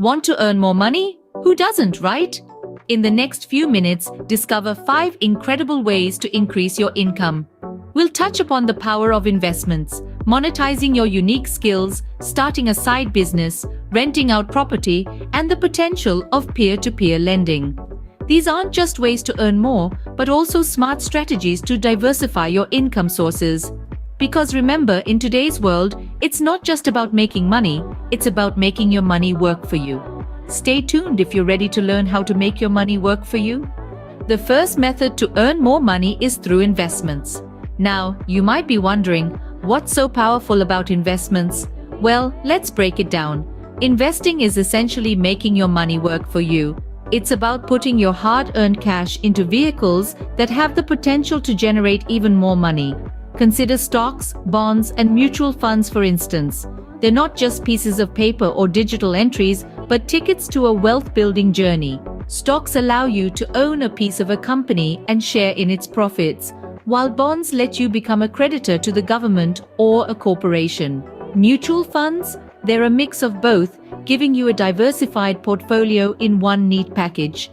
Want to earn more money? Who doesn't, right? In the next few minutes, discover 5 incredible ways to increase your income. We'll touch upon the power of investments, monetizing your unique skills, starting a side business, renting out property, and the potential of peer-to-peer lending. These aren't just ways to earn more, but also smart strategies to diversify your income sources. Because remember, in today's world, it's not just about making money, it's about making your money work for you. Stay tuned if you're ready to learn how to make your money work for you. The first method to earn more money is through investments. Now, you might be wondering, what's so powerful about investments? Well, let's break it down. Investing is essentially making your money work for you. It's about putting your hard-earned cash into vehicles that have the potential to generate even more money. Consider stocks, bonds, and mutual funds, for instance. They're not just pieces of paper or digital entries, but tickets to a wealth-building journey. Stocks allow you to own a piece of a company and share in its profits, while bonds let you become a creditor to the government or a corporation. Mutual funds? They're a mix of both, giving you a diversified portfolio in one neat package.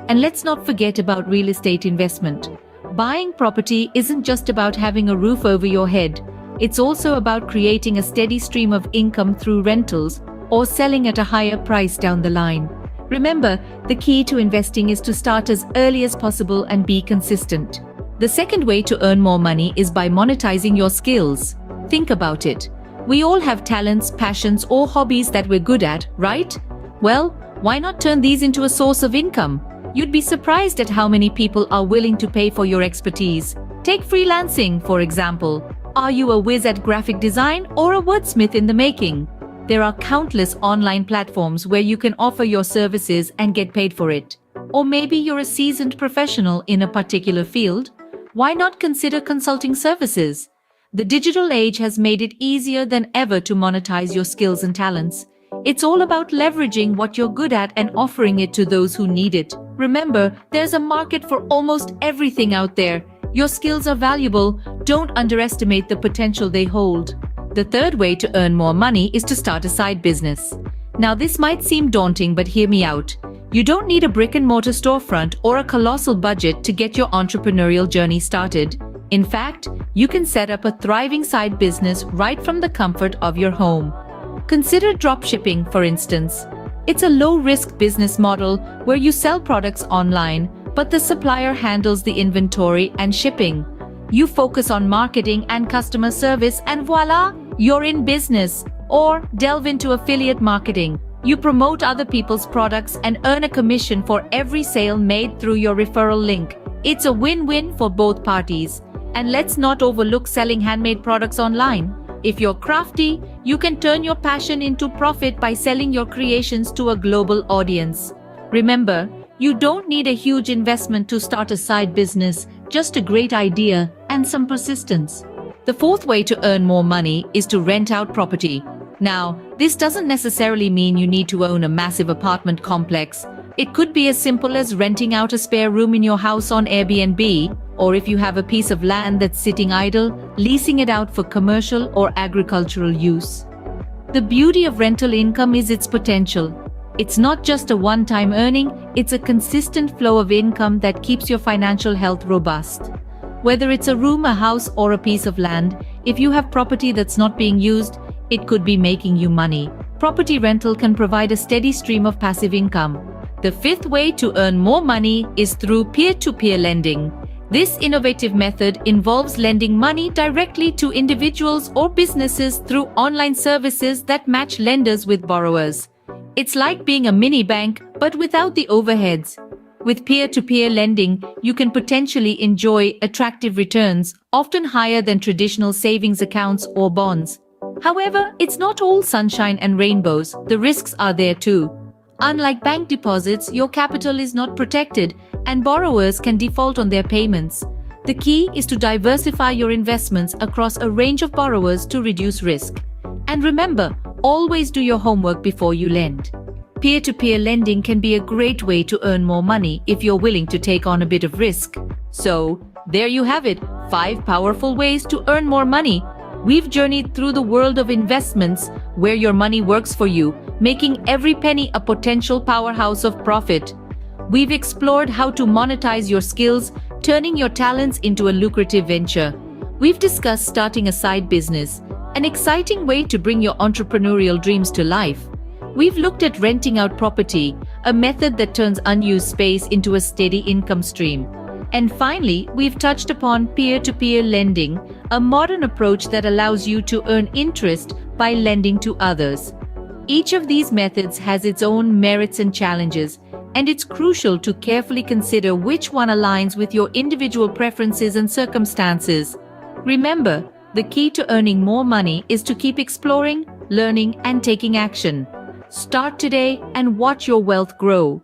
And let's not forget about real estate investment. Buying property isn't just about having a roof over your head. It's also about creating a steady stream of income through rentals or selling at a higher price down the line. Remember, the key to investing is to start as early as possible and be consistent. The second way to earn more money is by monetizing your skills. Think about it. We all have talents, passions, or hobbies that we're good at, right? Well, why not turn these into a source of income? You'd be surprised at how many people are willing to pay for your expertise. Take freelancing, for example. Are you a whiz at graphic design or a wordsmith in the making? There are countless online platforms where you can offer your services and get paid for it. Or maybe you're a seasoned professional in a particular field. Why not consider consulting services? The digital age has made it easier than ever to monetize your skills and talents. It's all about leveraging what you're good at and offering it to those who need it. Remember, there's a market for almost everything out there. Your skills are valuable. Don't underestimate the potential they hold. The third way to earn more money is to start a side business. Now, this might seem daunting, but hear me out. You don't need a brick-and-mortar storefront or a colossal budget to get your entrepreneurial journey started. In fact, you can set up a thriving side business right from the comfort of your home. Consider dropshipping, for instance. It's a low-risk business model where you sell products online, but the supplier handles the inventory and shipping. You focus on marketing and customer service, and voila, you're in business. Or delve into affiliate marketing. You promote other people's products and earn a commission for every sale made through your referral link. It's a win-win for both parties. And let's not overlook selling handmade products online. If you're crafty, you can turn your passion into profit by selling your creations to a global audience. Remember, you don't need a huge investment to start a side business, just a great idea and some persistence. The fourth way to earn more money is to rent out property. Now, this doesn't necessarily mean you need to own a massive apartment complex. It could be as simple as renting out a spare room in your house on Airbnb, or if you have a piece of land that's sitting idle, leasing it out for commercial or agricultural use. The beauty of rental income is its potential. It's not just a one-time earning, it's a consistent flow of income that keeps your financial health robust. Whether it's a room, a house, or a piece of land, if you have property that's not being used, it could be making you money. Property rental can provide a steady stream of passive income. The fifth way to earn more money is through peer-to-peer lending. This innovative method involves lending money directly to individuals or businesses through online services that match lenders with borrowers. It's like being a mini bank, but without the overheads. With peer-to-peer lending, you can potentially enjoy attractive returns, often higher than traditional savings accounts or bonds. However, it's not all sunshine and rainbows. The risks are there too. Unlike bank deposits, your capital is not protected, and borrowers can default on their payments. The key is to diversify your investments across a range of borrowers to reduce risk. And remember, always do your homework before you lend. Peer-to-peer lending can be a great way to earn more money if you're willing to take on a bit of risk. So, there you have it, 5 powerful ways to earn more money. We've journeyed through the world of investments, where your money works for you, making every penny a potential powerhouse of profit. We've explored how to monetize your skills, turning your talents into a lucrative venture. We've discussed starting a side business, an exciting way to bring your entrepreneurial dreams to life. We've looked at renting out property, a method that turns unused space into a steady income stream. And finally, we've touched upon peer-to-peer lending, a modern approach that allows you to earn interest by lending to others. Each of these methods has its own merits and challenges, and it's crucial to carefully consider which one aligns with your individual preferences and circumstances. Remember, the key to earning more money is to keep exploring, learning, and taking action. Start today and watch your wealth grow.